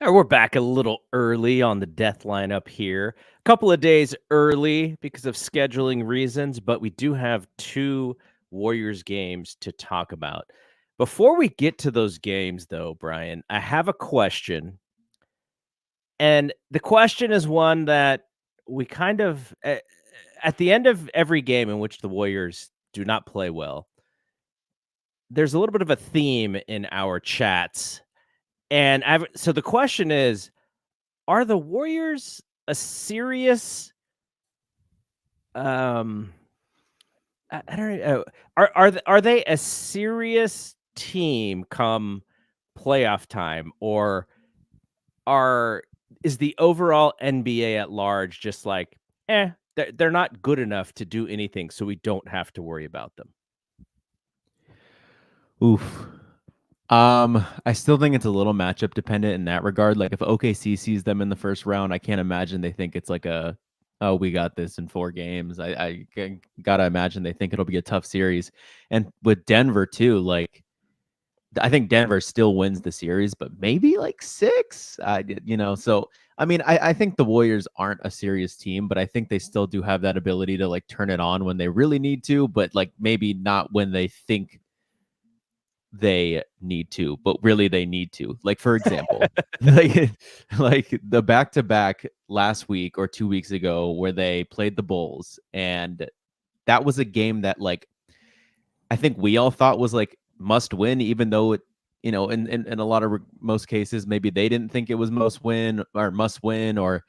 We're back a little early on the death lineup here. A couple of days early because of scheduling reasons, but we do have two Warriors games to talk about. Before we get to those games, though, Brian, I have a question. And the question is one that we kind of, at the end of every game in which the Warriors do not play well, there's a little bit of a theme in our chats. And so the question is, are the Warriors a serious, um, I don't know, are they a serious team come playoff time, or are is the overall NBA at large just like, they're not good enough to do anything, so we don't have to worry about them? Oof. I still think it's a little matchup dependent in that regard. Like if OKC sees them in the first round, I can't imagine they think it's like oh, we got this in 4 games. Gotta imagine they think it'll be a tough series. And with Denver too, like I think Denver still wins the series, but maybe like 6. So I mean, I think the Warriors aren't a serious team, but I think they still do have that ability to like turn it on when they really need to, but like maybe not when they think they need to, but really they need to. Like for example, like like the back-to-back last week or 2 weeks ago where they played the Bulls, and that was a game that like I think we all thought was like must win, even though it, in a lot of most cases maybe they didn't think it was must win or must win, or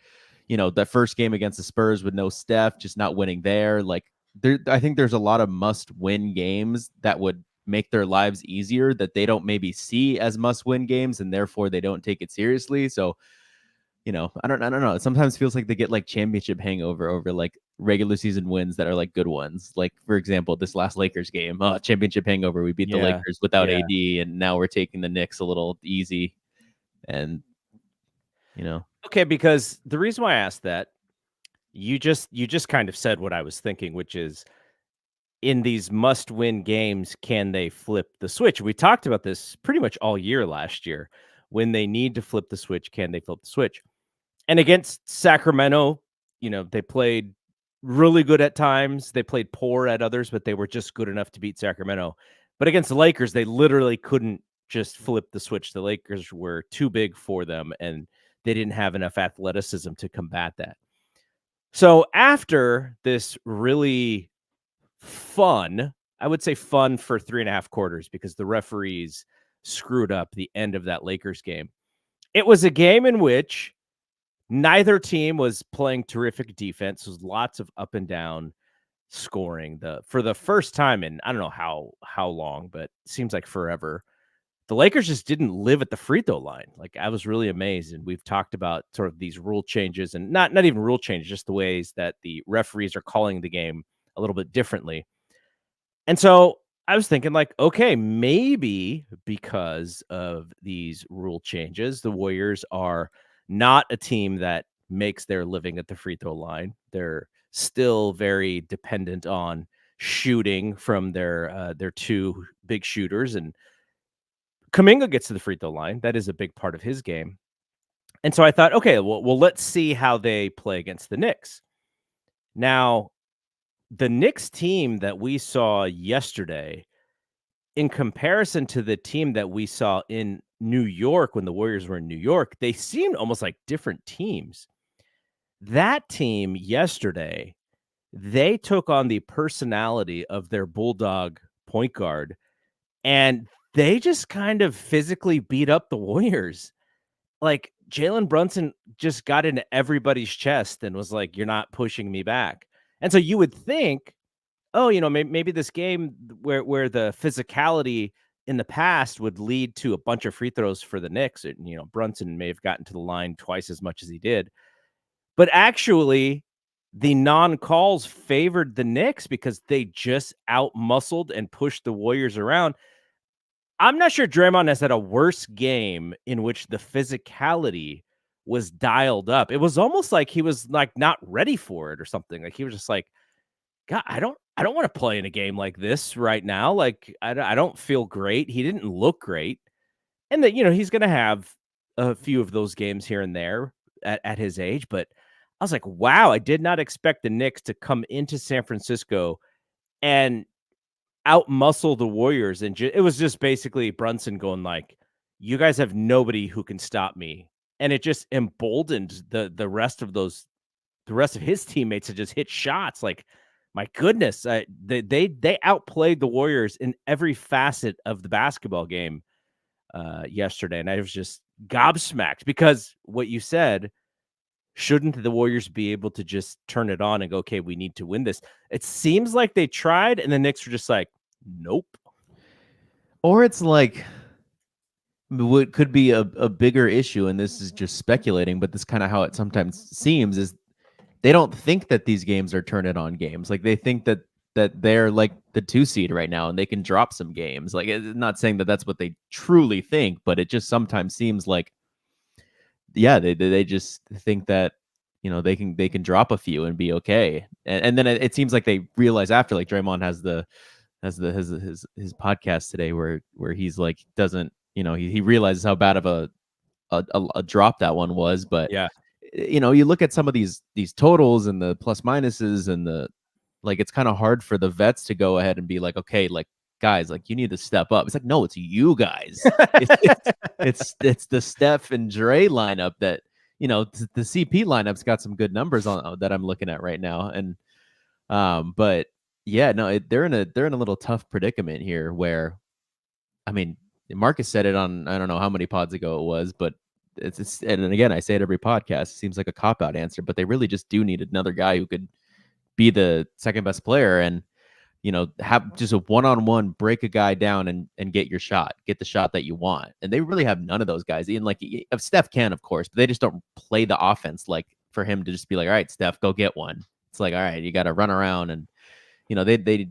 the first game against the Spurs with no Steph, just not winning there. Like I think there's a lot of must win games that would make their lives easier that they don't maybe see as must win games, and therefore they don't take it seriously. So, I don't know. It sometimes feels like they get like championship hangover over like regular season wins that are like good ones. Like for example, this last Lakers game, championship hangover. We beat the Yeah, Lakers without yeah. AD, and now we're taking the Knicks a little easy. And you know, Okay, because the reason why I asked that, you just kind of said what I was thinking, which is in these must-win games, can they flip the switch? We talked about this pretty much all year last year. When they need to flip the switch, can they flip the switch? And against Sacramento, they played really good at times. They played poor at others, but they were just good enough to beat Sacramento. But against the Lakers, they literally couldn't just flip the switch. The Lakers were too big for them, and they didn't have enough athleticism to combat that. So after this really fun, I would say fun for 3.5 quarters because the referees screwed up the end of that Lakers game. It was a game in which neither team was playing terrific defense. There was lots of up and down scoring. For the first time in I don't know how long, but it seems like forever. The Lakers just didn't live at the free throw line. Like I was really amazed, and we've talked about sort of these rule changes, and not even rule changes, just the ways that the referees are calling the game a little bit differently. And so I was thinking, like, okay, maybe because of these rule changes, the Warriors are not a team that makes their living at the free throw line. They're still very dependent on shooting from their two big shooters, and Kuminga gets to the free throw line. That is a big part of his game. And so I thought, okay, well, let's see how they play against the Knicks. Now, the Knicks team that we saw yesterday, in comparison to the team that we saw in New York when the Warriors were in New York, they seemed almost like different teams. That team yesterday, they took on the personality of their Bulldog point guard, and they just kind of physically beat up the Warriors. Like, Jalen Brunson just got into everybody's chest and was like, "You're not pushing me back." And so you would think, oh, maybe this game where the physicality in the past would lead to a bunch of free throws for the Knicks, and, Brunson may have gotten to the line twice as much as he did. But actually, the non-calls favored the Knicks because they just out-muscled and pushed the Warriors around. I'm not sure Draymond has had a worse game in which the physicality was dialed up. It was almost like he was, like, not ready for it or something. Like, he was just like, God, I don't wanna play in a game like this right now. Like, I don't feel great. He didn't look great. And that, he's gonna have a few of those games here and there at his age, but I was like, wow, I did not expect the Knicks to come into San Francisco and outmuscle the Warriors. And it was just basically Brunson going like, you guys have nobody who can stop me. And it just emboldened the rest of his teammates to just hit shots. Like, my goodness, they outplayed the Warriors in every facet of the basketball game yesterday. And I was just gobsmacked because what you said, shouldn't the Warriors be able to just turn it on and go, okay, we need to win this? It seems like they tried, and the Knicks were just like, nope. Or it's like what could be a bigger issue, and this is just speculating, but this kind of how it sometimes seems, is they don't think that these games are turn it on games. Like they think that they're like the 2 seed right now and they can drop some games. Like, it's not saying that that's what they truly think, but it just sometimes seems like, yeah, they just think that, you know, they can drop a few and be okay. And then it seems like they realize after, like Draymond has his podcast today where he's like, doesn't, you know, he realizes how bad of a drop that one was. But Yeah. you know, you look at some of these totals and the plus minuses and the, like, it's kind of hard for the vets to go ahead and be like, okay, like, guys, like, you need to step up. It's like, no, it's you guys. It's the Steph and Dre lineup that, you know, the CP lineup's got some good numbers on that I'm looking at right now. And but yeah, no, they're in a little tough predicament here where, I mean, Marcus said it on, I don't know how many pods ago it was, but it's and again, I say it every podcast, it seems like a cop-out answer, but they really just do need another guy who could be the second best player and, you know, have just a one-on-one, break a guy down and get your shot, get the shot that you want. And they really have none of those guys. And like, Steph can, of course, but they just don't play the offense like for him to just be like, all right, Steph, go get one. It's like, all right, you got to run around. And, you know, they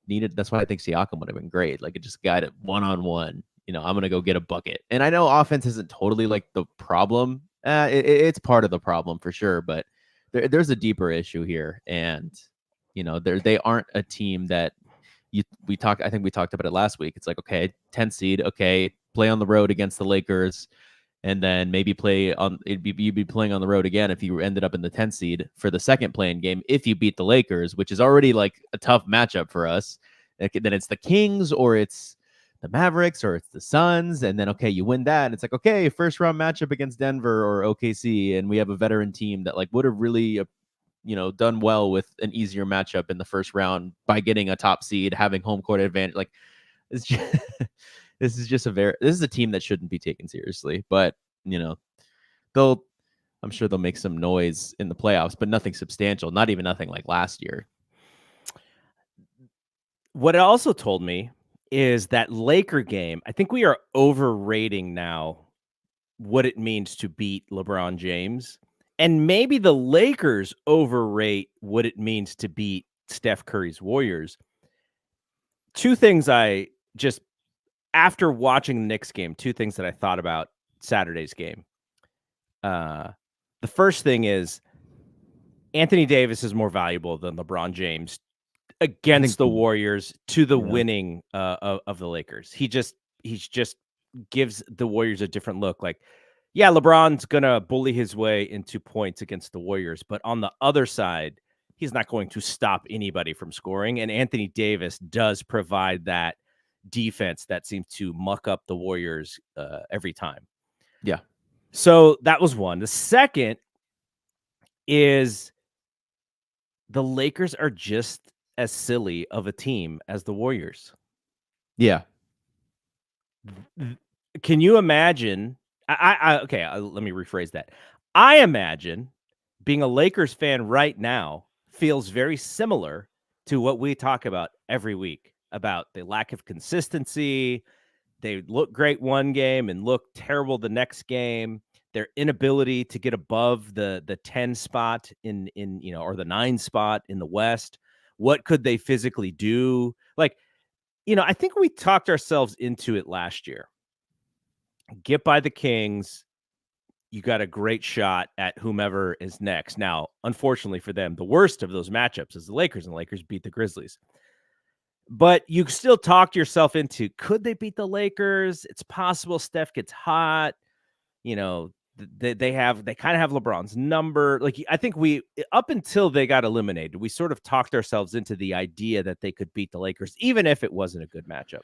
needed, that's why I think Siakam would have been great. Like, it just got it one-on-one, you know, I'm going to go get a bucket. And I know offense isn't totally like the problem. It's part of the problem for sure, but there's a deeper issue here. And, you know, they aren't a team that I think we talked about it last week. It's like, okay, 10 seed, okay, play on the road against the Lakers, and then maybe you'd be playing on the road again if you ended up in the 10 seed for the second playing game if you beat the Lakers, which is already like a tough matchup for us. Then it's the Kings or it's the Mavericks or it's the Suns, and then okay, you win that, and it's like, okay, first round matchup against Denver or OKC, and we have a veteran team that like would have really done well with an easier matchup in the first round by getting a top seed, having home court advantage. Like, it's just, this is a team that shouldn't be taken seriously, but you know, I'm sure they'll make some noise in the playoffs, but nothing substantial, not even nothing like last year. What it also told me is that Laker game, I think we are overrating now what it means to beat LeBron James. And maybe the Lakers overrate what it means to beat Steph Curry's Warriors. Two things after watching the Knicks game, two things that I thought about Saturday's game. The first thing is Anthony Davis is more valuable than LeBron James against the Warriors to the winning of the Lakers. He just gives the Warriors a different look. Like, yeah, LeBron's gonna bully his way into points against the Warriors, but on the other side, he's not going to stop anybody from scoring. And Anthony Davis does provide that defense that seems to muck up the Warriors every time. Yeah. So that was one. The second is the Lakers are just as silly of a team as the Warriors. Yeah. Can you imagine? Let me rephrase that. I imagine being a Lakers fan right now feels very similar to what we talk about every week about the lack of consistency. They look great one game and look terrible the next game. Their inability to get above the 10 spot in or the 9 spot in the West. What could they physically do? Like, I think we talked ourselves into it last year. Get by the Kings. You got a great shot at whomever is next. Now, unfortunately for them, the worst of those matchups is the Lakers, and the Lakers beat the Grizzlies. But you still talked yourself into, could they beat the Lakers? It's possible Steph gets hot. they kind of have LeBron's number. Like, I think we, up until they got eliminated, we sort of talked ourselves into the idea that they could beat the Lakers, even if it wasn't a good matchup.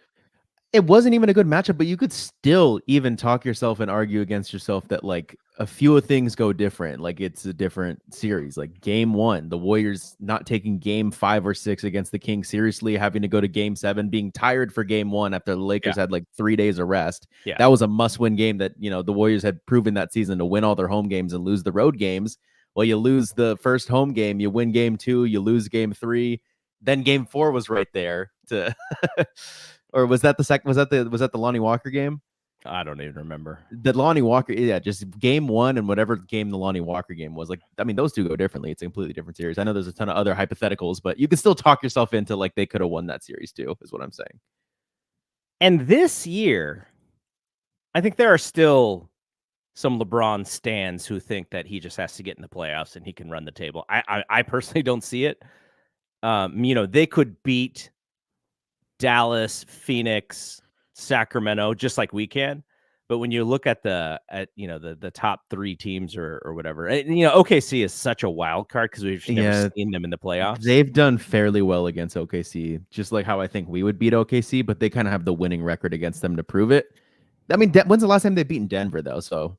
It wasn't even a good matchup, but you could still even talk yourself and argue against yourself that like a few of things go different. Like it's a different series. Like game 1, the Warriors not taking game 5 or 6 against the Kings seriously, having to go to game 7, being tired for game 1 after the Lakers had like 3 days of rest. Yeah. That was a must-win game that, the Warriors had proven that season to win all their home games and lose the road games. Well, you lose the first home game, you win game 2, you lose game 3, then game 4 was right there to or was that the second? Was that the Lonnie Walker game? I don't even remember. The Lonnie Walker, yeah, just game 1 and whatever game the Lonnie Walker game was. Like, I mean, those two go differently. It's a completely different series. I know there's a ton of other hypotheticals, but you can still talk yourself into like they could have won that series too, is what I'm saying. And this year, I think there are still some LeBron stans who think that he just has to get in the playoffs and he can run the table. I personally don't see it. They could beat Dallas, Phoenix, Sacramento, just like we can. But when you look at the top 3 teams or whatever, OKC is such a wild card because we've just never seen them in the playoffs. They've done fairly well against OKC, just like how I think we would beat OKC, but they kind of have the winning record against them to prove it. I mean, when's the last time they've beaten Denver though? So,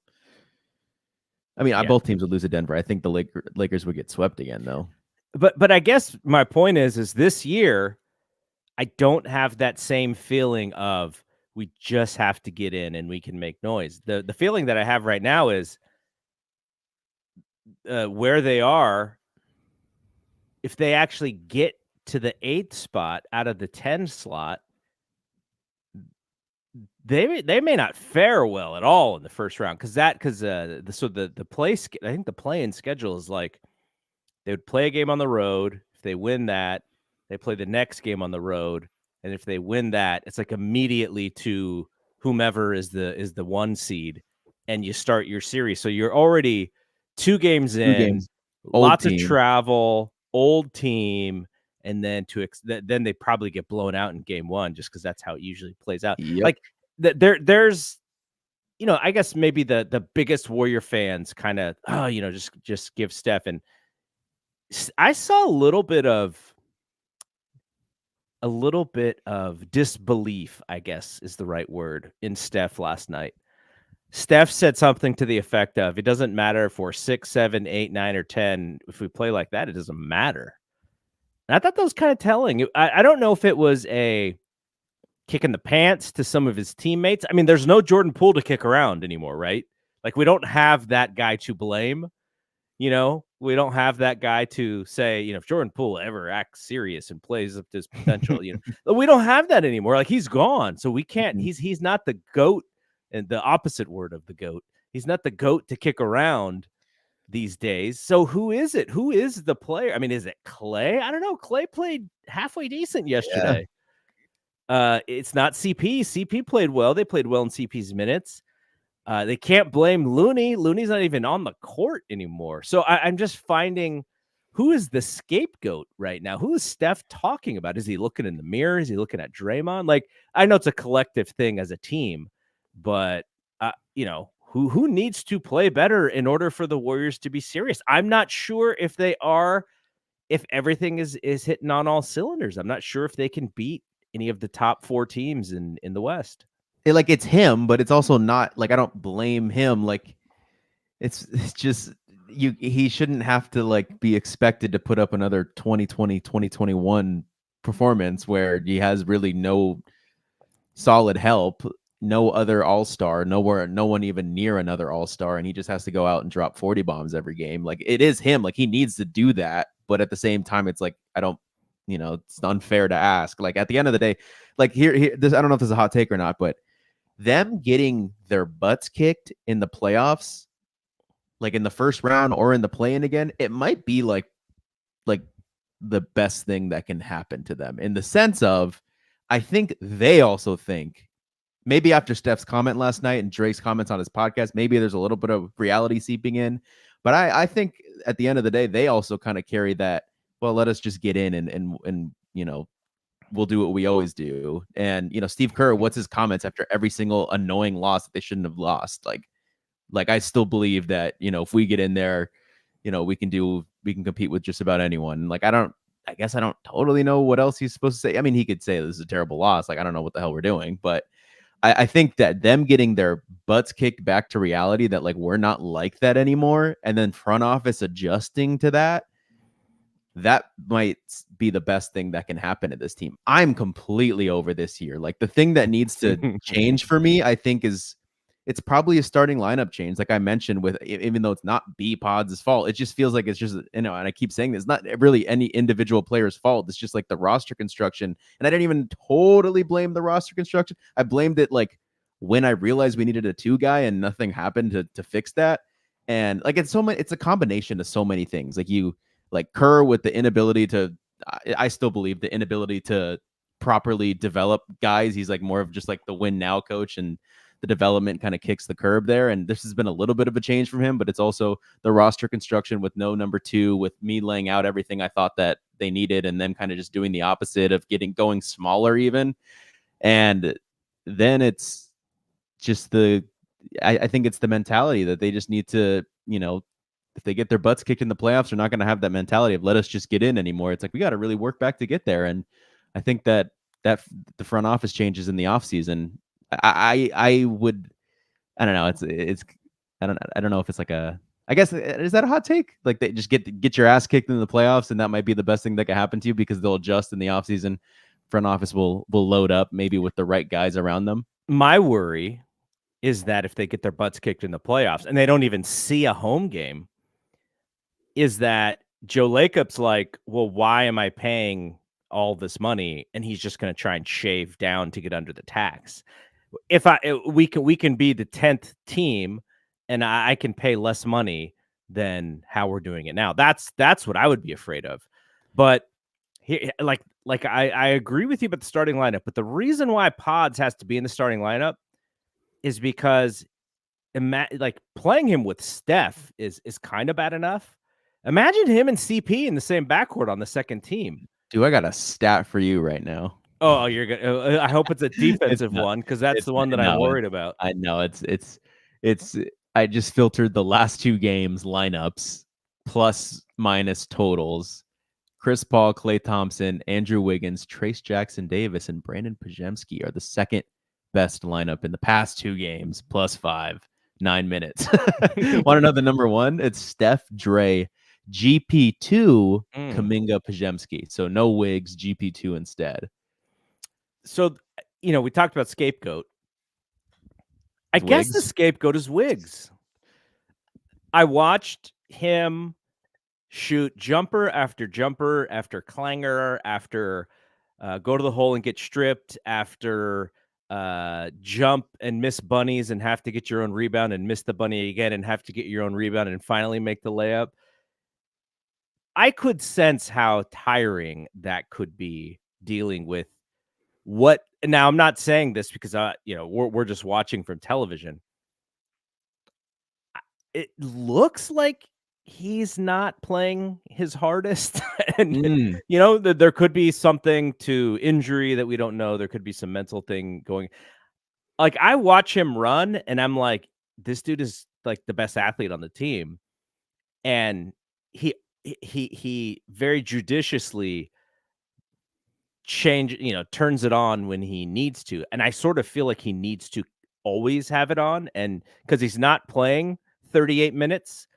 I mean, both teams would lose to Denver. I think the Lakers would get swept again though. But I guess my point is this year, I don't have that same feeling of we just have to get in and we can make noise. The feeling that I have right now is where they are, if they actually get to the 8th spot out of the 10 slot, they may not fare well at all in the first round because the play, I think the play-in schedule is like they would play a game on the road. If they win that, they play the next game on the road, and if they win that, it's like immediately to whomever is the 1 seed, and you start your series. So you're already 2 games in, lots of travel, old team, and then then they probably get blown out in game 1 just because that's how it usually plays out. Yep. Like there's, I guess maybe the biggest Warrior fans kind of just give Steph, and I saw a little bit of disbelief, I guess is the right word, in Steph last night. Steph said something to the effect of, it doesn't matter if we're 6, 7, 8, 9, or 10. If we play like that, it doesn't matter. And I thought that was kind of telling. I don't know if it was a kick in the pants to some of his teammates. I mean, there's no Jordan Poole to kick around anymore, right? Like, we don't have that guy to blame. We don't have that guy to say, if Jordan Poole ever acts serious and plays up to his potential, we don't have that anymore. Like, he's gone. So we can't, he's not the GOAT, and the opposite word of the GOAT. He's not the GOAT to kick around these days. So who is it? Who is the player? I mean, is it Clay? I don't know. Clay played halfway decent yesterday. Yeah. It's not CP. CP played well. They played well in CP's minutes. They can't blame Looney. Looney's not even on the court anymore. So I'm just finding, who is the scapegoat right now? Who is Steph talking about? Is he looking in the mirror? Is he looking at Draymond? Like, I know it's a collective thing as a team, but who needs to play better in order for the Warriors to be serious? I'm not sure if they are, if everything is hitting on all cylinders. I'm not sure if they can beat any of the top 4 teams in the West. It's him, but it's also not like, I don't blame him. Like it's just he shouldn't have to like be expected to put up another 2020 2021 performance where he has really no solid help, no other all-star, no one even near another all-star, and he just has to go out and drop 40 bombs every game. Like, it is him. Like, he needs to do that, but at the same time, it's like, I don't, it's unfair to ask. Like, at the end of the day, like here this, I don't know if this is a hot take or not, but them getting their butts kicked in the playoffs, like in the first round or in the play-in again, it might be like the best thing that can happen to them, in the sense of, I think they also think, maybe after Steph's comment last night and Drake's comments on his podcast, maybe there's a little bit of reality seeping in. But I think at the end of the day, they also kind of carry that, well, let us just get in and we'll do what we always do. And, Steve Kerr, what's his comments after every single annoying loss that they shouldn't have lost? Like, Like, I still believe that, if we get in there, we can compete with just about anyone. Like, I guess I don't totally know what else he's supposed to say. I mean, he could say this is a terrible loss. Like, I don't know what the hell we're doing, but I think that them getting their butts kicked back to reality, that like we're not like that anymore, and then front office adjusting to that might be the best thing that can happen to this team. I'm completely over this year. Like, the thing that needs to change for me, I think, is it's probably a starting lineup change. Like I mentioned, with even though it's not B Pods' fault, it just feels like it's just, and I keep saying this, not really any individual player's fault. It's just like the roster construction. And I didn't even totally blame the roster construction. I blamed it like when I realized we needed a 2 guy and nothing happened to fix that. And like, it's a combination of so many things. Like Kerr with the inability to, I still believe the inability to properly develop guys. He's like more of just like the win now coach, and the development kind of kicks the curb there. And this has been a little bit of a change from him, but it's also the roster construction with no number 2, with me laying out everything I thought that they needed, and then kind of just doing the opposite of going smaller even. And then it's just I think it's the mentality that they just need to, if they get their butts kicked in the playoffs, they're not going to have that mentality of let us just get in anymore. It's like, we got to really work back to get there. And I think that the front office changes in the offseason. I would, I don't know. It's I don't know if it's like I guess, is that a hot take? Like, they just get your ass kicked in the playoffs, and that might be the best thing that could happen to you, because they'll adjust in the offseason. Front office will load up maybe with the right guys around them. My worry is that if they get their butts kicked in the playoffs and they don't even see a home game, is that Joe Lacob's like, well, why am I paying all this money? And he's just going to try and shave down to get under the tax. If we can be the 10th team, and I can pay less money than how we're doing it now. That's what I would be afraid of. But here, like I agree with you about the starting lineup. But the reason why Pods has to be in the starting lineup is because like playing him with Steph is kind of bad enough. Imagine him and CP in the same backcourt on the second team. Dude, I got a stat for you right now. Oh, you're gonna. I hope it's a defensive one, because that's the one that I'm worried about. I know it's. I just filtered the last 2 games lineups, plus minus totals. Chris Paul, Klay Thompson, Andrew Wiggins, Trace Jackson Davis, and Brandon Pajemski are the second best lineup in the past 2 games, plus 5, 9 minutes. Want to know the number 1? It's Steph, Dre, GP2, Kuminga, Pajemski. So no Wiggs, GP2 instead. So, we talked about scapegoat. I guess the scapegoat is Wiggs. I watched him shoot jumper after clanger, after go to the hole and get stripped, after jump and miss bunnies and have to get your own rebound and miss the bunny again and have to get your own rebound and finally make the layup. I could sense how tiring that could be, dealing with what. Now, I'm not saying this because we're just watching from television. It looks like he's not playing his hardest, and there could be something to injury that we don't know. There could be some mental thing going. Like, I watch him run, and I'm like, this dude is like the best athlete on the team, and he very judiciously turns it on when he needs to. And I sort of feel like he needs to always have it on, and because he's not playing 38 minutes,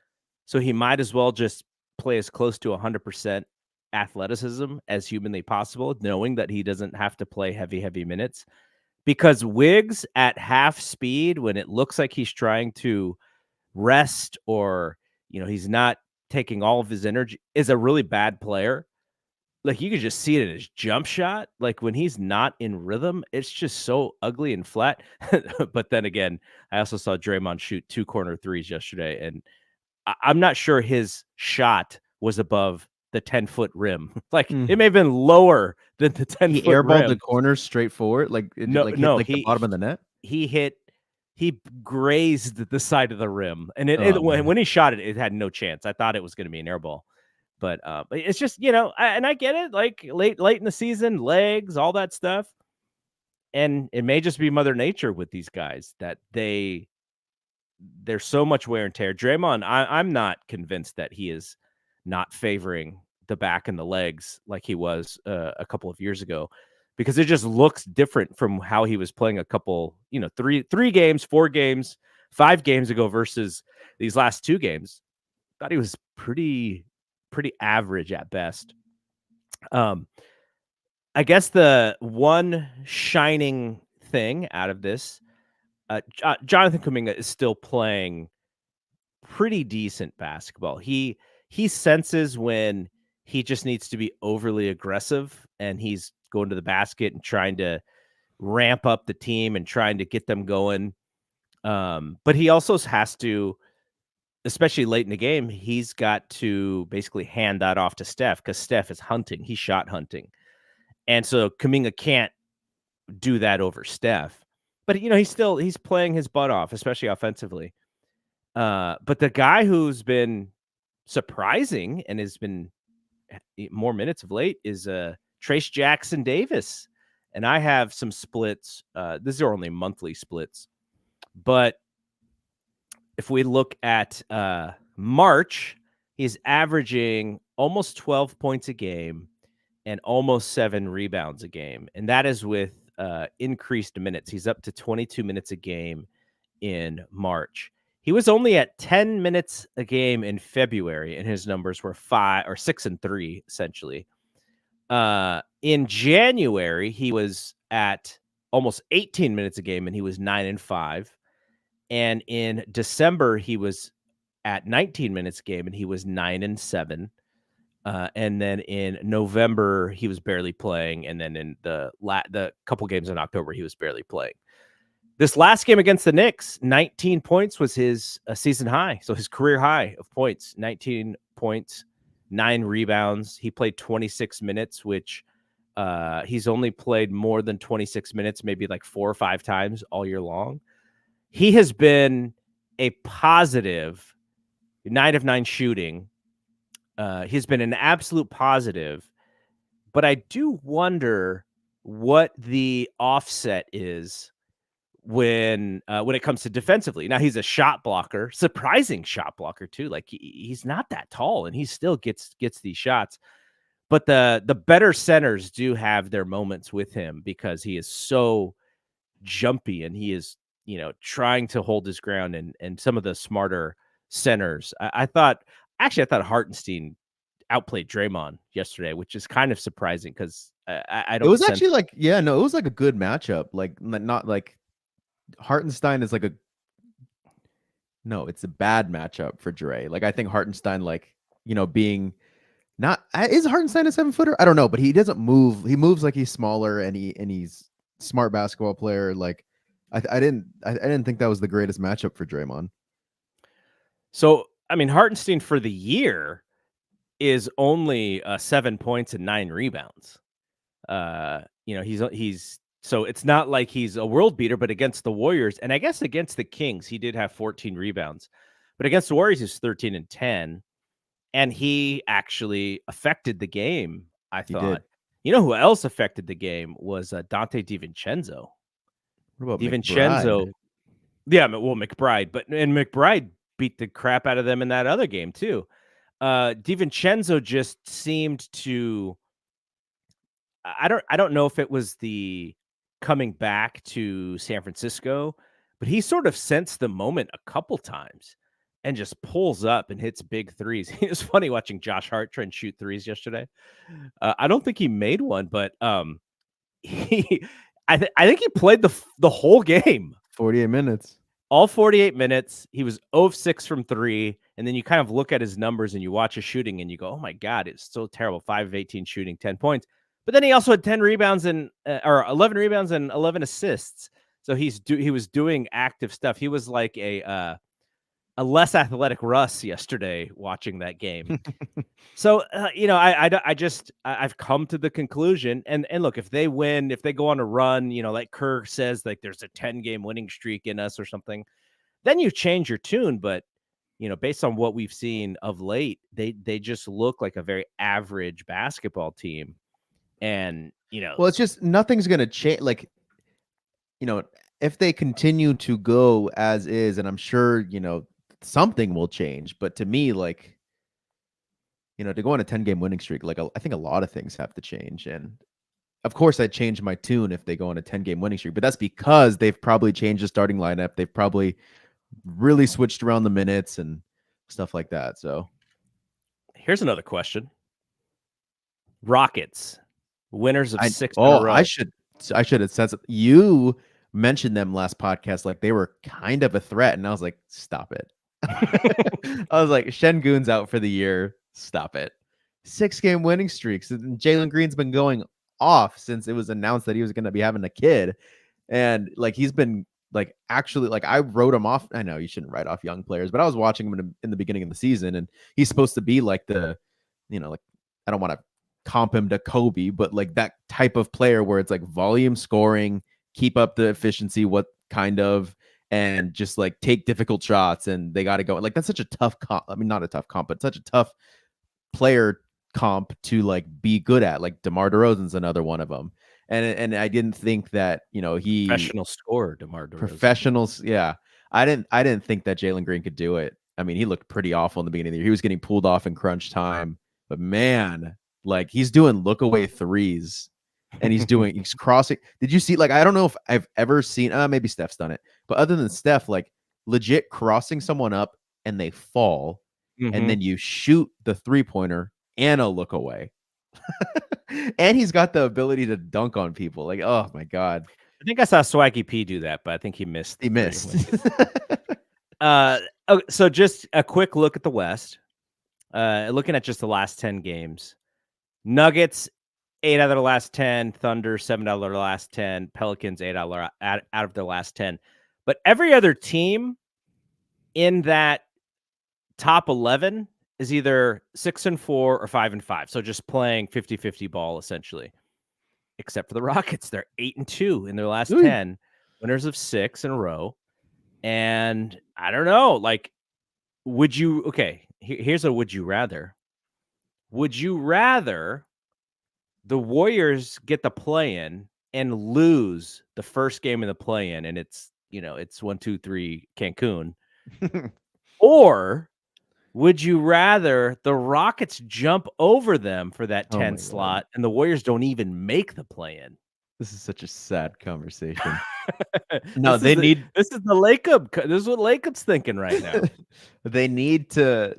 so he might as well just play as close to 100% athleticism as humanly possible, knowing that he doesn't have to play heavy minutes. Because Wiggs at half speed, when it looks like he's trying to rest, or he's not taking all of his energy, is a really bad player. Like, you could just see it in his jump shot. Like, when he's not in rhythm, it's just so ugly and flat. But then again, I also saw Draymond shoot 2 corner threes yesterday, and I'm not sure his shot was above the 10-foot rim. Like, it may have been lower than the 10-foot rim. He airballed the corner straight forward, like it no, hit no, the bottom of the net. He grazed the side of the rim, and when he shot it, it had no chance. I thought it was going to be an air ball. But it's just, and I get it, like late in the season, legs, all that stuff. And it may just be Mother Nature with these guys, that they there's so much wear and tear. Draymond, I'm not convinced that he is not favoring the back and the legs like he was a couple of years ago, because it just looks different from how he was playing a couple, three games, 4 games, 5 games ago versus these last 2 games. Thought he was pretty average at best. I guess the one shining thing out of this, Jonathan Kuminga is still playing pretty decent basketball. He senses when he just needs to be overly aggressive, and he's going to the basket and trying to ramp up the team and trying to get them going. But he also has to, especially late in the game, he's got to basically hand that off to Steph, because Steph is hunting. He's shot hunting. And so Kuminga can't do that over Steph. But he's playing his butt off, especially offensively. But the guy who's been surprising and has been more minutes of late is Trace Jackson Davis. And I have some splits. These are only monthly splits. But if we look at March, he's averaging almost 12 points a game and almost 7 rebounds a game. And that is with increased minutes. He's up to 22 minutes a game in March. He was only at 10 minutes a game in February, and his numbers were 6 and 3, essentially. In January, he was at almost 18 minutes a game, and he was 9 and 5. And in December, he was at 19 minutes a game, and he was 9 and 7. And then in November, he was barely playing. And then in the couple games in October, he was barely playing. This last game against the Knicks, 19 points was his season high. So his career high of points, 19 points, 9 rebounds. He played 26 minutes, which he's only played more than 26 minutes, maybe like 4 or 5 times all year long. He has been a positive 9 of 9 shooting. He's been an absolute positive, but I do wonder what the offset is when it comes to defensively. Now, he's a shot blocker, surprising shot blocker too. Like he's not that tall, and he still gets these shots. But the better centers do have their moments with him, because he is so jumpy, and he is trying to hold his ground. And some of the smarter centers, I thought Hartenstein outplayed Draymond yesterday, which is kind of surprising, because I don't. It was actually like, it was like a good matchup. Like not like Hartenstein is like it's a bad matchup for Dre. Like I think Hartenstein, like, being not, is Hartenstein a 7-footer? I don't know, but he doesn't move. He moves like he's smaller, and he's smart basketball player. Like I didn't think that was the greatest matchup for Draymond. So I mean, Hartenstein for the year is only 7 points and 9 rebounds. He's so it's not like he's a world beater, but against the Warriors, and I guess against the Kings, he did have 14 rebounds, but against the Warriors, he's 13 and 10, and he actually affected the game. I thought, who else affected the game was Dante DiVincenzo. What about DiVincenzo? McBride? Yeah, well, McBride, and McBride beat the crap out of them in that other game too. DiVincenzo just seemed to. I don't know if it was the coming back to San Francisco, but he sort of sensed the moment a couple times and just pulls up and hits big threes. It was funny watching Josh Hart try and shoot threes yesterday. I don't think he made one, but he I think he played the whole game. 48 minutes. All 48 minutes. He was 0 of 6 from 3. And then you kind of look at his numbers and you watch his shooting and you go, oh my God, it's so terrible. 5 of 18 shooting, 10 points. But then he also had 10 rebounds or 11 rebounds and 11 assists. So he was doing active stuff. He was like a less athletic Russ yesterday watching that game. So I've come to the conclusion, and look, if they win, if they go on a run, like Kerr says, like there's a 10-game winning streak in us or something, then you change your tune. But based on what we've seen of late, they just look like a very average basketball team. And well, it's just nothing's gonna change. Like, if they continue to go as is, and I'm sure, something will change. But to me, like, to go on a 10-game winning streak, like I think a lot of things have to change. And of course, I'd change my tune if they go on a 10-game winning streak, but that's because they've probably changed the starting lineup. They've probably really switched around the minutes and stuff like that. So Here's another question. Rockets, winners of I 6 in a oh row. I should have said you mentioned them last podcast like they were kind of a threat, and I was like, stop it. I was like, Şengün's out for the year. Stop it. 6-game winning streaks. And Jalen Green's been going off since it was announced that he was going to be having a kid, and like he's been like actually like I wrote him off. I know you shouldn't write off young players, but I was watching him in the beginning of the season, and he's supposed to be like like I don't want to comp him to Kobe, but like that type of player where it's like volume scoring, keep up the efficiency, what kind of, and just like take difficult shots, and they got to go. Like that's such a tough comp. I mean, not a tough comp, but such a tough player comp to like be good at. Like DeMar DeRozan's another one of them. And I didn't think that, he Professional scorer, DeMar DeRozan. professionals. Yeah. I didn't think that Jalen Green could do it. I mean, he looked pretty awful in the beginning of the year. He was getting pulled off in crunch time, but man, like he's doing look away threes and he's crossing. Did you see, like, I don't know if I've ever seen, maybe Steph's done it, but other than Steph, like legit crossing someone up and they fall and then you shoot the 3-pointer and a look away. And he's got the ability to dunk on people. Like, oh my God. I think I saw Swaggy P do that, but I think he missed. He missed. So just a quick look at the West. Looking at just the last 10 games. Nuggets, 8 out of the last 10. Thunder, 7 out of the last 10. Pelicans, 8 out of the last 10. But every other team in that top 11 is either 6-4 or 5-5. So just playing 50-50 ball, essentially. Except for the Rockets. They're 8-2 in their last 10. Winners of 6 in a row. And I don't know, like, here's a would you rather. Would you rather the Warriors get the play-in and lose the first game of the play-in, and it's 1-2-3 Cancun, or would you rather the Rockets jump over them for that 10 slot and the Warriors don't even make the play-in? This is such a sad conversation. No, this is the Lacob. This is what Lacob's thinking right now. They need to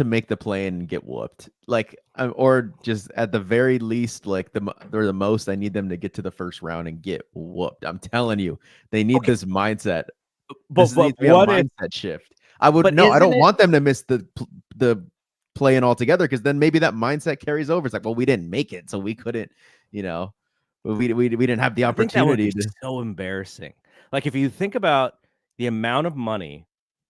make the play and get whooped. Like, or just at the very least, like the most, I need them to get to the first round and get whooped. I'm telling you, they need this mindset. But needs to be a mindset shift. I don't want them to miss the play-in altogether, because then maybe that mindset carries over. It's like, well, we didn't make it, so we couldn't, we didn't have the opportunity. That would be so embarrassing. Like, if you think about the amount of money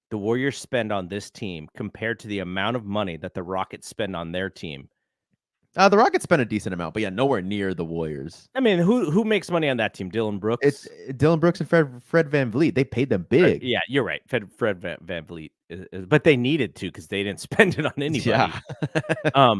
the Warriors spend on this team compared to the amount of money that the Rockets spend on their team. The Rockets spend a decent amount, but yeah, nowhere near the Warriors. I mean, who makes money on that team? Dylan Brooks? It's Dylan Brooks and Fred VanVleet. They paid them big. Yeah, you're right. Fred VanVleet. But they needed to, because they didn't spend it on anybody. Yeah.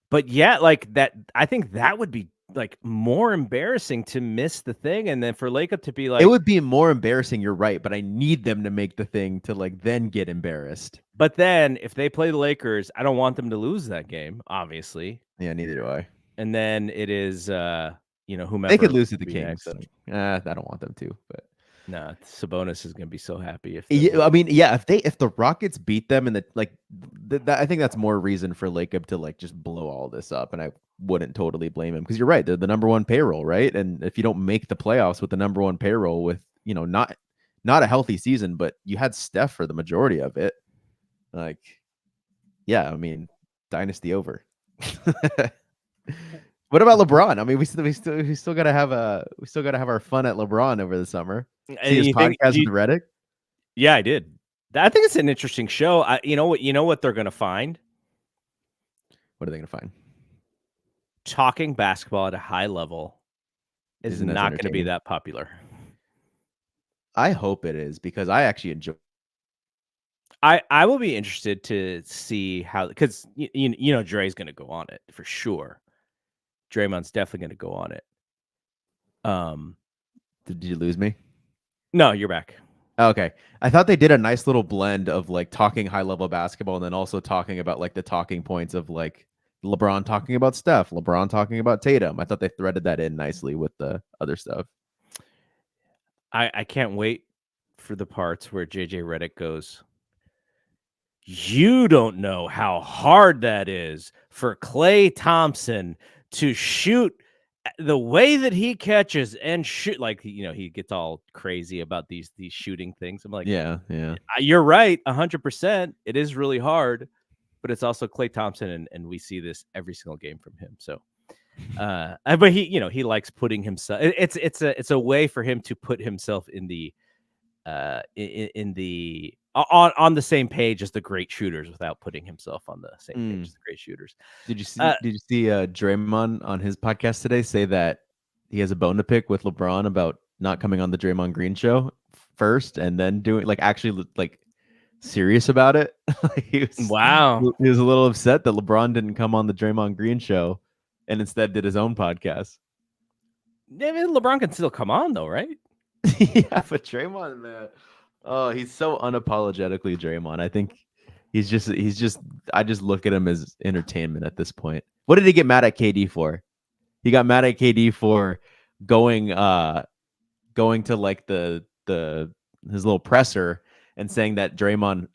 But yeah, like that, I think that would be like more embarrassing to miss the thing, and then for Lacob to be like, it would be more embarrassing. You're right, but I need them to make the thing to like then get embarrassed. But then if they play the Lakers, I don't want them to lose that game, obviously. Yeah, neither do I. And then it is, whomever they could lose to the Kings. I don't want them to, but nah, Sabonis is gonna be so happy if. I mean, yeah, if the Rockets beat them, and I think that's more reason for Lacob to like just blow all this up, and I wouldn't totally blame him, because you're right, they're the number one payroll, right? And if you don't make the playoffs with the number one payroll, with not a healthy season, but you had Steph for the majority of it, like, yeah, I mean, dynasty over. What about LeBron? I mean, we still gotta have our fun at LeBron over the summer. See his podcast with Reddick? Yeah, I did. I think it's an interesting show. You know what they're gonna find? What are they gonna find? Talking basketball at a high level is not going to be that popular. I hope it is, because I actually enjoy. I will be interested to see how, because Dre's going to go on it for sure. Draymond's definitely going to go on it. Did you lose me? No, you're back. Okay. I thought they did a nice little blend of like talking high level basketball and then also talking about like the talking points of like LeBron talking about Steph, LeBron talking about Tatum. I thought they threaded that in nicely with the other stuff. I can't wait for the parts where JJ Redick goes, you don't know how hard that is for Klay Thompson to shoot the way that he catches and shoot. Like, he gets all crazy about these shooting things. I'm like, Yeah. you're right, 100%. It is really hard, but it's also Klay Thompson, and we see this every single game from him. So, but he likes putting himself. It's a way for him to put himself in the on the same page as the great shooters without putting himself on the same page as the great shooters. Did you see Draymond on his podcast today say that he has a bone to pick with LeBron about not coming on the Draymond Green show first and then doing like actually like serious about it? Wow. He was a little upset that LeBron didn't come on the Draymond Green show and instead did his own podcast. I mean, LeBron can still come on though, right? Yeah, but Draymond, man, oh, he's so unapologetically Draymond. I think he's just I just look at him as entertainment at this point. What did he get mad at KD for? He got mad at KD for going going to like the his little presser and saying that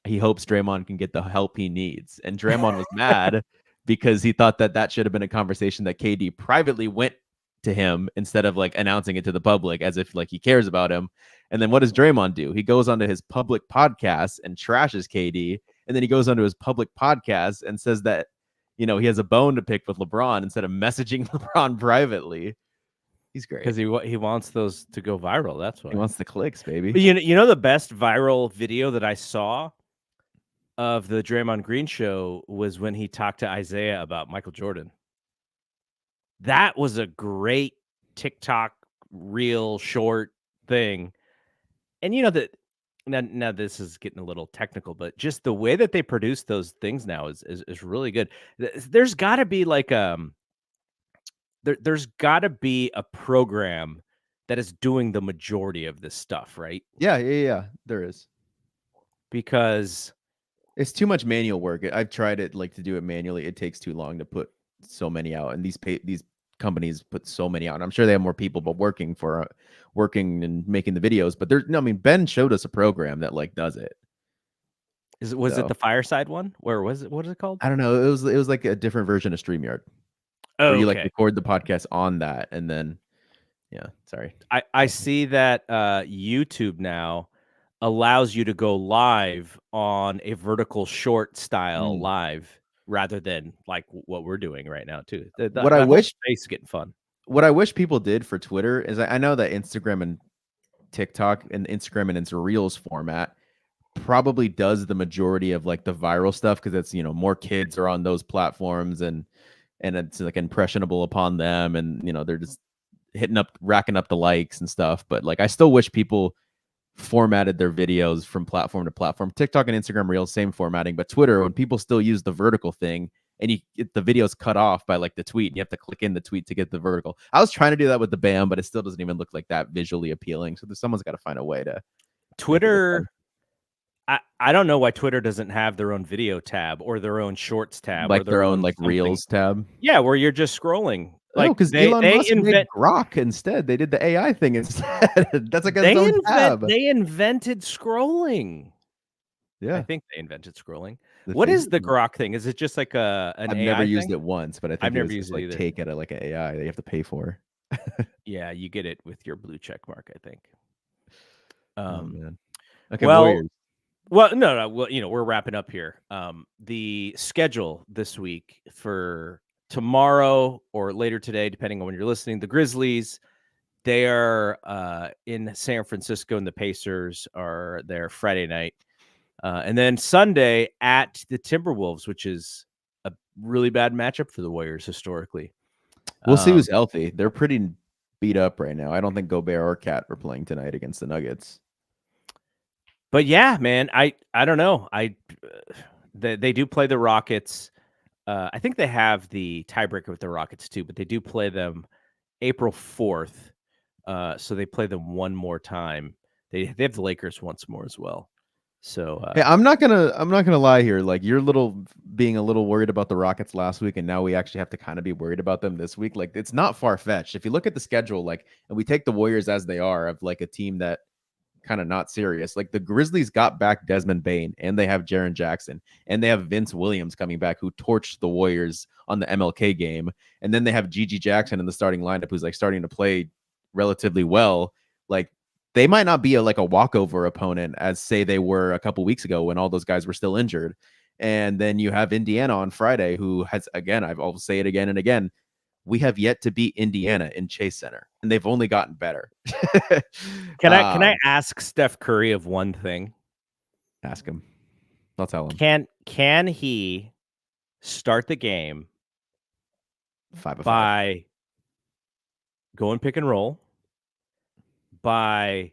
he hopes Draymond can get the help he needs. And Draymond was mad because he thought that should have been a conversation that KD privately went to him instead of like announcing it to the public as if like he cares about him. And then what does Draymond do? He goes onto his public podcast and trashes KD. And then he goes onto his public podcast and says that, he has a bone to pick with LeBron instead of messaging LeBron privately. He's great. Because he wants those to go viral. That's why. He wants the clicks, baby. But you know the best viral video that I saw of the Draymond Green show was when he talked to Isaiah about Michael Jordan. That was a great TikTok reel short thing. And that now this is getting a little technical, but just the way that they produce those things now is really good. There's got to be like there's got to be a program that is doing the majority of this stuff, right? Yeah. There is. Because it's too much manual work. I've tried it like to do it manually. It takes too long to put so many out, and these companies put so many out. And I'm sure they have more people, but working and making the videos. But Ben showed us a program that like does it. Was it the Fireside one? Where was it? What is it called? I don't know. It was like a different version of StreamYard. Oh, where you like record the podcast on that, and then sorry. I see that YouTube now allows you to go live on a vertical short style live rather than like what we're doing right now too. What I wish space is getting fun. What I wish people did for Twitter is I know that Instagram and TikTok and Instagram and its Reels format probably does the majority of like the viral stuff because it's more kids are on those platforms and it's like impressionable upon them and they're just racking up the likes and stuff. But like I still wish people formatted their videos from platform to platform. TikTok and Instagram Reels, same formatting, but Twitter, when people still use the vertical thing and you get the video's cut off by like the tweet and you have to click in the tweet to get the vertical. I was trying to do that with the BAM, but it still doesn't even look like that visually appealing. So someone's got to find a way to Twitter. I don't know why Twitter doesn't have their own video tab or their own shorts tab, like or their own like Reels tab. Yeah, where you're just scrolling. Like because Elon Musk made Grok instead. They did the AI thing instead. That's like its own tab. They invented scrolling. Yeah, I think they invented scrolling. What is the Grok thing? Is it just like an I've AI never used thing? it once, but I think I've never used it either. Take it like an AI that you have to pay for. Yeah, you get it with your blue check mark, I think. Oh man. Okay, well, Warriors. Well, no. Well, we're wrapping up here. The schedule this week for tomorrow or later today, depending on when you're listening, the Grizzlies, they are in San Francisco, and the Pacers are there Friday night. And then Sunday at the Timberwolves, which is a really bad matchup for the Warriors historically. We'll see who's healthy. They're pretty beat up right now. I don't think Gobert or Cat are playing tonight against the Nuggets. But yeah, man, I don't know. They do play the Rockets. I think they have the tiebreaker with the Rockets too, but they do play them April 4th. So they play them one more time. they have the Lakers once more as well. So Hey, I'm not gonna lie here. Like you're being a little worried about the Rockets last week, and now we actually have to kind of be worried about them this week. Like it's not far fetched. If you look at the schedule, like, and we take the Warriors as they are, of like a team that kind of not serious. Like the Grizzlies got back Desmond Bane, and they have Jaren Jackson, and they have Vince Williams coming back, who torched the Warriors on the MLK game, and then they have Gigi Jackson in the starting lineup, who's like starting to play relatively well. Like they might not be like a walkover opponent as say they were a couple weeks ago when all those guys were still injured. And then you have Indiana on Friday, who has, again, I'll say it again and again, we have yet to beat Indiana in Chase Center, and they've only gotten better. can I ask Steph Curry of one thing? Ask him. I'll tell him. Can he start the game 5 of 5 by going pick and roll, by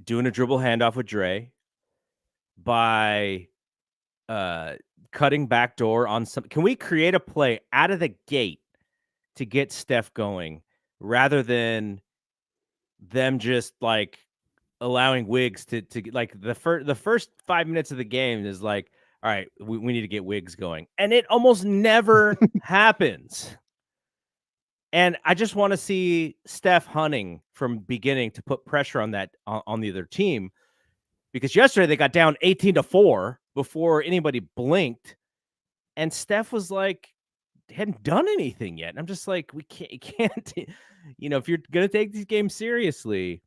doing a dribble handoff with Dre, by cutting backdoor on some? Can we create a play out of the gate to get Steph going rather than them just like allowing Wiggs to like the first 5 minutes of the game is like, all right, we need to get Wiggs going, and it almost never happens. And I just want to see Steph hunting from beginning to put pressure on that on the other team, because yesterday they got down 18-4 before anybody blinked, and Steph was like hadn't done anything yet. And I'm just like, we can't, if you're gonna take these games seriously,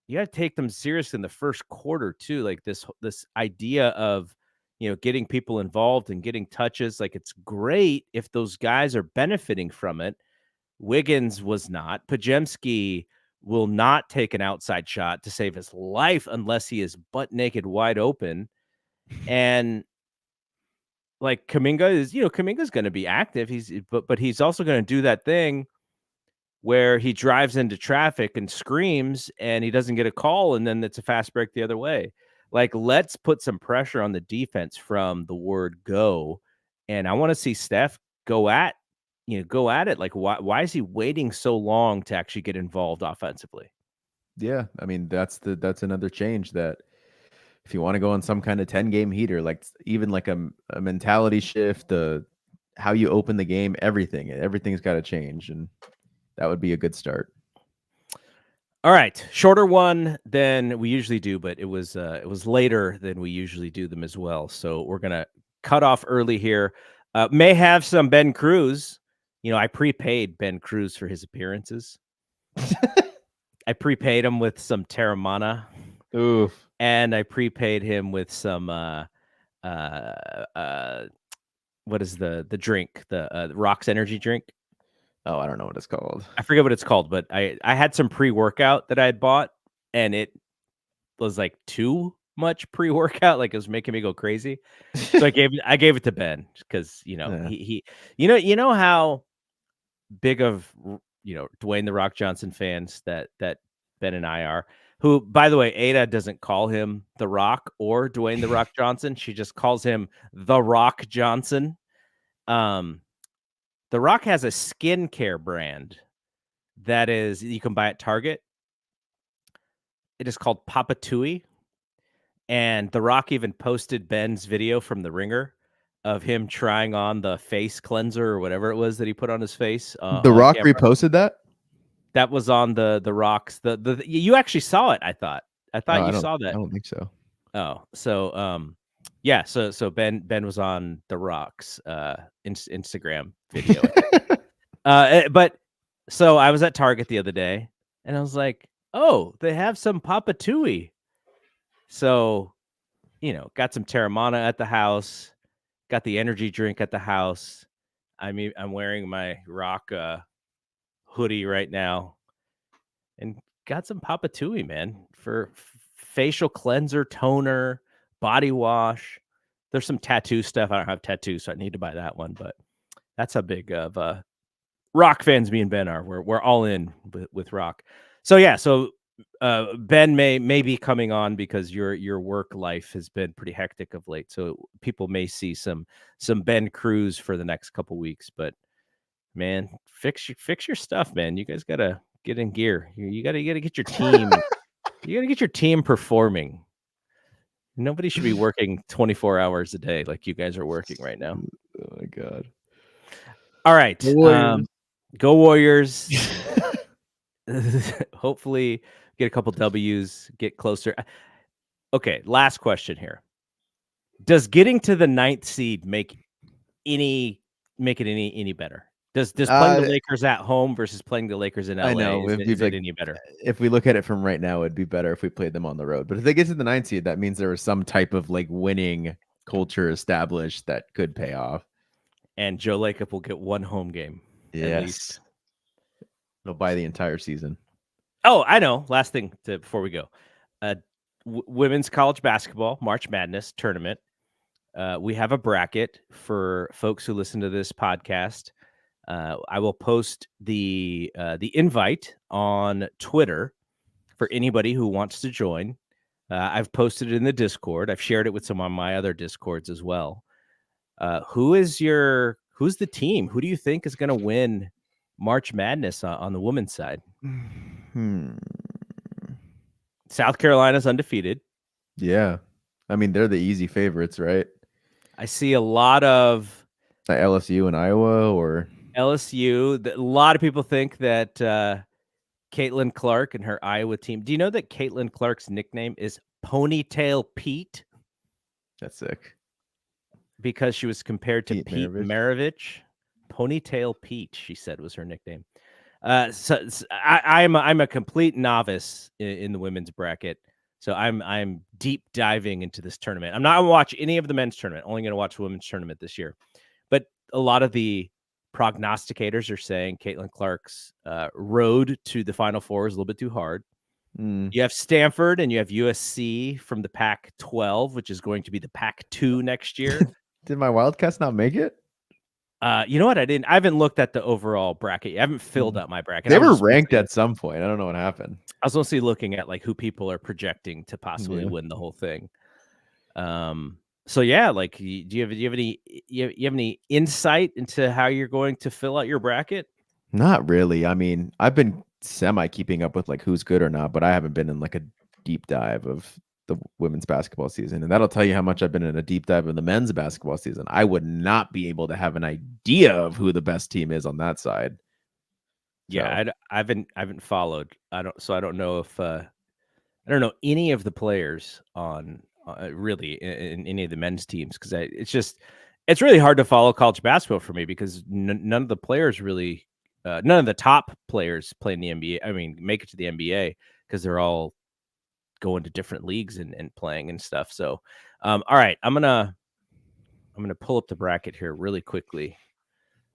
you got to take them seriously in the first quarter too. Like this idea of, getting people involved and getting touches. Like it's great if those guys are benefiting from it. Wiggins was not. Pajemski will not take an outside shot to save his life unless he is butt naked, wide open. And like Kuminga's going to be active. But he's also going to do that thing where he drives into traffic and screams and he doesn't get a call, and then it's a fast break the other way. Like, let's put some pressure on the defense from the word go. And I want to see Steph go at it. Like, why is he waiting so long to actually get involved offensively? Yeah, I mean that's another change that if you want to go on some kind of 10-game heater, like even like a mentality shift, how you open the game, everything's got to change, and that would be a good start. All right, shorter one than we usually do, but it was later than we usually do them as well. So we're gonna cut off early here. May have some Ben Cruz. I prepaid Ben Cruz for his appearances. I prepaid him with some Terramana. Oof. And I prepaid him with some what is the drink? The Rocks energy drink. Oh, I don't know what it's called. I forget what it's called, but I had some pre-workout that I had bought, and it was like too much pre-workout. Like it was making me go crazy. So I gave it to Ben because Yeah. he how big of Dwayne the Rock Johnson fans that Ben and I are. Who, by the way, Ada doesn't call him The Rock or Dwayne The Rock Johnson. She just calls him The Rock Johnson. The Rock has a skincare brand that is, you can buy at Target. It is called Papa Tui. And The Rock even posted Ben's video from The Ringer of him trying on the face cleanser or whatever it was that he put on his face. The Rock camera. Reposted that? That was on the Rock's. You actually saw it. I thought you saw that. I don't think so. Oh, so yeah. So Ben was on the Rock's Instagram video. But so I was at Target the other day, and I was like, oh, they have some Papa Tui. So, got some Terramana at the house, got the energy drink at the house. I'm wearing my Rock hoodie right now, and got some Papa Tui, man, for facial cleanser, toner, body wash. There's some tattoo stuff. I don't have tattoos, so I need to buy that one. But that's how big of Rock fans me and Ben are. We're all in with Rock. So yeah, so Ben may be coming on because your work life has been pretty hectic of late. So people may see some Ben Cruz for the next couple weeks. But man, fix your stuff, man. You guys gotta get in gear. You gotta get your team You got to get your team performing. Nobody should be working 24 hours a day like you guys are working right now. Oh my god. All right. The Warriors. Go Warriors. Hopefully get a couple W's, get closer. Okay, last question here. Does getting to the 9th seed make it any better? Does playing the Lakers at home versus playing the Lakers in LA, I know. is it any better? If we look at it from right now, it'd be better if we played them on the road. But if they get to the 9th seed, that means there was some type of like winning culture established that could pay off. And Joe Lacob will get one home game at least. They'll buy the entire season. Oh, I know. Last thing before we go. Women's college basketball March Madness tournament. We have a bracket for folks who listen to this podcast. I will post the invite on Twitter for anybody who wants to join. I've posted it in the Discord. I've shared it with some of my other Discords as well. Who's the team? Who do you think is going to win March Madness on the women's side? South Carolina's undefeated. Yeah. I mean, they're the easy favorites, right? I see a lot of LSU and Iowa or LSU. A lot of people think that Caitlin Clark and her Iowa team. Do you know that Caitlin Clark's nickname is Ponytail Pete? That's sick. Because she was compared to Pete Maravich. Ponytail Pete, she said, was her nickname. So I'm a complete novice in the women's bracket. So I'm deep diving into this tournament. I'm not going to watch any of the men's tournament. Only going to watch the women's tournament this year. But a lot of the prognosticators are saying Caitlin Clark's road to the Final Four is a little bit too hard. You have Stanford and you have USC from the Pac-12, which is going to be the Pac-2 next year. Did my Wildcats not make it? You know what? I haven't looked at the overall bracket. I haven't filled out my bracket. They were ranked at some point. I don't know what happened. I was mostly looking at like who people are projecting to possibly win the whole thing. So yeah, like, do you have any insight into how you're going to fill out your bracket? Not really. I mean, I've been semi keeping up with like who's good or not, but I haven't been in like a deep dive of the women's basketball season, and that'll tell you how much I've been in a deep dive of the men's basketball season. I would not be able to have an idea of who the best team is on that side. Yeah, I haven't followed. I don't know if I don't know any of the players on really in any of the men's teams, because it's really hard to follow college basketball for me because none of the players really, none of the top players play in the NBA. I mean, make it to the NBA because they're all going to different leagues and playing and stuff. So, all right, I'm gonna pull up the bracket here really quickly.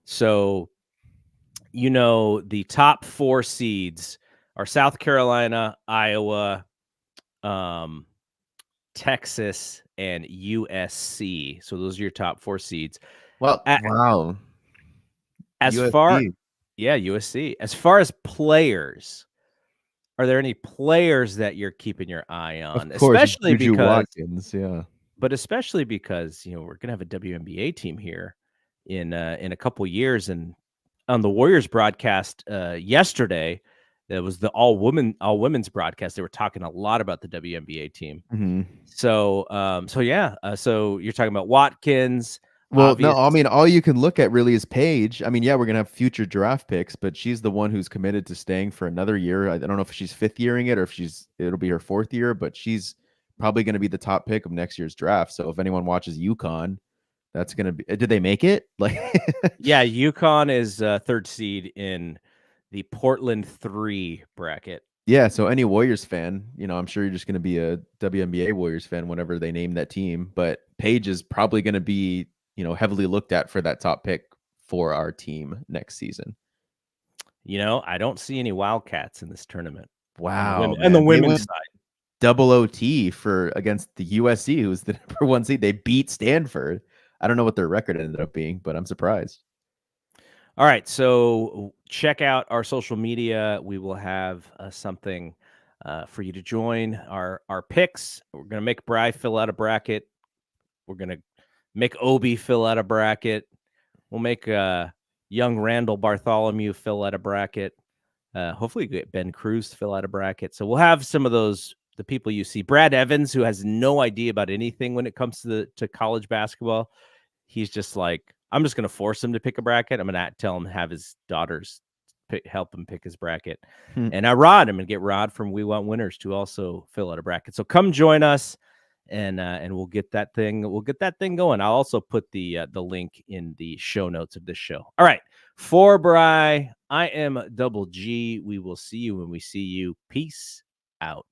So, the top 4 seeds are South Carolina, Iowa, Texas, and USC. So those are your top 4 seeds. Well, wow. As USC. USC. As far as players, are there any players that you're keeping your eye on? Of course, especially Juju because Watkins, yeah. But especially because we're gonna have a WNBA team here in a couple years, and on the Warriors broadcast yesterday, it was the all women's broadcast. They were talking a lot about the WNBA team. Mm-hmm. So so you're talking about Watkins. Well, no, I mean, all you can look at really is Paige. I mean, yeah, we're going to have future draft picks, but she's the one who's committed to staying for another year. I don't know if she's 5th yearing it or if it'll be her 4th year, but she's probably going to be the top pick of next year's draft. So if anyone watches UConn, that's going to be, did they make it? Like, yeah, UConn is 3rd seed in the Portland 3 bracket. Yeah, so any Warriors fan, I'm sure you're just going to be a WNBA Warriors fan whenever they name that team, but Paige is probably going to be heavily looked at for that top pick for our team next season. I don't see any Wildcats in this tournament. Wow. And the women's side. Double OT against the USC, who's the number 1 seed. They beat Stanford. I don't know what their record ended up being, but I'm surprised. All right, so check out our social media. We will have something for you to join our picks. We're going to make Bri fill out a bracket. We're going to make Obi fill out a bracket. We'll make young Randall Bartholomew fill out a bracket. Hopefully get Ben Cruz to fill out a bracket. So we'll have some of those the people you see. Brad Evans, who has no idea about anything when it comes to college basketball, he's just like, I'm just going to force him to pick a bracket. I'm going to tell him to have his daughters help him pick his bracket. And I'm going to get Rod from We Want Winners to also fill out a bracket. So come join us, and we'll get that thing going. I'll also put the link in the show notes of this show. All right. For Bri, I am Double G. We will see you when we see you. Peace out.